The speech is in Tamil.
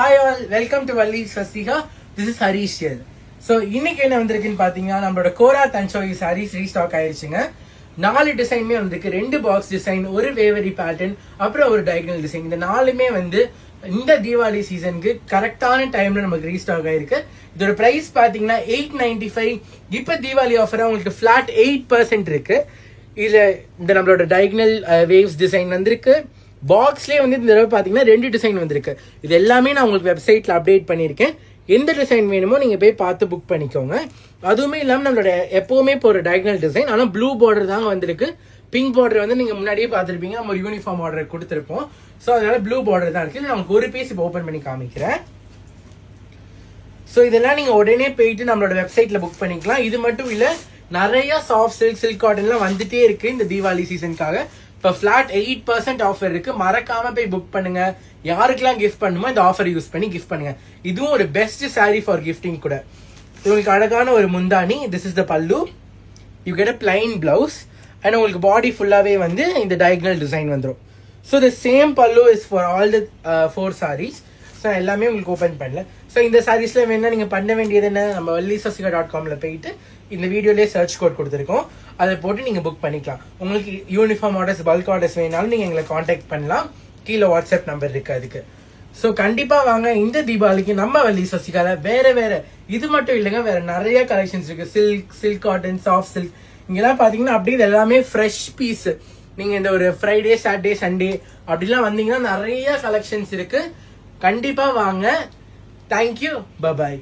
Hi all, welcome to Valli swastika. This is Harish here. So இன்னைக்கு என்ன வந்திருக்குன்னு பார்த்தீங்கன்னா, நம்மளோட கோரா தஞ்சோய் சாரீஸ் ரீஸ்டாக் ஆயிடுச்சுங்க. 4 டிசைனுமே வந்திருக்கு. 2 பாக்ஸ் டிசைன், ஒரு வேவரி பேட்டர்ன், அப்புறம் ஒரு டயகனல் டிசைன். இந்த 4மே வந்து இந்த தீபாவளி சீசனுக்கு கரெக்டான டைம்ல நமக்கு ரீஸ்டாக் ஆயிருக்கு. இதோட பிரைஸ் பாத்தீங்கன்னா 895. இப்ப தீபாவளி ஆஃபரா உங்களுக்கு ஃபிளாட் 8% இருக்கு. இதுல இந்த நம்மளோட டயகனல் வேவ்ஸ் டிசைன் வந்திருக்கு. பாக்ஸ்லேயே வந்து இந்த தடவை பார்த்தீங்கன்னா 2 டிசைன் வந்திருக்கு. இது எல்லாமே நான் உங்களுக்கு வெப்சைட்டில் அப்டேட் பண்ணியிருக்கேன். எந்த டிசைன் வேணுமோ நீங்கள் போய் பார்த்து புக் பண்ணிக்கோங்க. அதுவுமே இல்லாமல் நம்மளோட எப்போவுமே இப்போ ஒரு டயகனல் டிசைன், ஆனால் ப்ளூ பார்டர் தாங்க வந்திருக்கு. பிங்க் பார்டர் வந்து நீங்கள் முன்னாடியே பார்த்துருப்பீங்க, நம்ம ஒரு யூனிஃபார்ம் ஆர்டர் கொடுத்துருப்போம். ஸோ அதனால ப்ளூ பார்டர் தான் இருக்குது. நான் உங்களுக்கு ஒரு பீஸ் இப்போ ஓப்பன் பண்ணி காமிக்கிறேன். ஸோ இதெல்லாம் நீங்கள் உடனே போயிட்டு நம்மளோட வெப்சைட்டில் புக் பண்ணிக்கலாம். இது மட்டும் இல்லை, நிறைய சாஃப்ட் சில்க், சில்க் காட்டன்லாம் வந்துட்டே இருக்கு இந்த தீபாவளி சீசனுக்காக. இப்போ ஃபிளாட் 8% ஆஃபர் இருக்கு. மறக்காம போய் புக் பண்ணுங்க. யாருக்கெல்லாம் கிஃப்ட் பண்ணுமோ இந்த ஆஃபர் யூஸ் பண்ணி கிஃப்ட் பண்ணுங்க. இதுவும் ஒரு பெஸ்ட் சாரீ ஃபார் கிஃப்டிங் கூட. உங்களுக்கு அழகான ஒரு முந்தானி, திஸ் இஸ் த பல்லு. You get a plain blouse and உங்களுக்கு பாடி ஃபுல்லாவே வந்து இந்த டயகனல் டிசைன் வந்துடும். ஸோ த சேம் பல்லு is for all the 4 sarees. So எல்லாமே உங்களுக்கு ஓப்பன் பண்ணல. ஸோ இந்த சாரீஸ்ல வேணா நீங்க பண்ண வேண்டியது என்ன, நம்ம walliswastika.com போயிட்டு இந்த வீடியோலேயே சர்ச் கோட் கொடுத்துருக்கோம், அதை போட்டு நீங்கள் புக் பண்ணிக்கலாம். உங்களுக்கு யூனிஃபார்ம் ஆர்டர்ஸ், பல்க் ஆர்டர்ஸ் வேணாலும் நீங்கள் எங்களை காண்டாக்ட் பண்ணலாம். கீழே வாட்ஸ்அப் நம்பர் இருக்கு அதுக்கு. ஸோ கண்டிப்பாக வாங்க. இந்த தீபாவளிக்கு நம்ம வள்ளி ஸ்வஸ்திகால வேற இது மட்டும் இல்லைங்க, வேற நிறைய கலெக்ஷன்ஸ் இருக்கு. Silk, silk cotton, soft silk, இங்கெல்லாம் பார்த்தீங்கன்னா அப்படியே இது எல்லாமே ஃப்ரெஷ் பீஸ். நீங்கள் இந்த ஒரு ஃப்ரைடே, சாட்டர்டே, சண்டே அப்படிலாம் வந்தீங்கன்னா நிறைய கலெக்ஷன்ஸ் இருக்கு. கண்டிப்பாக வாங்க. Thank you, bye bye.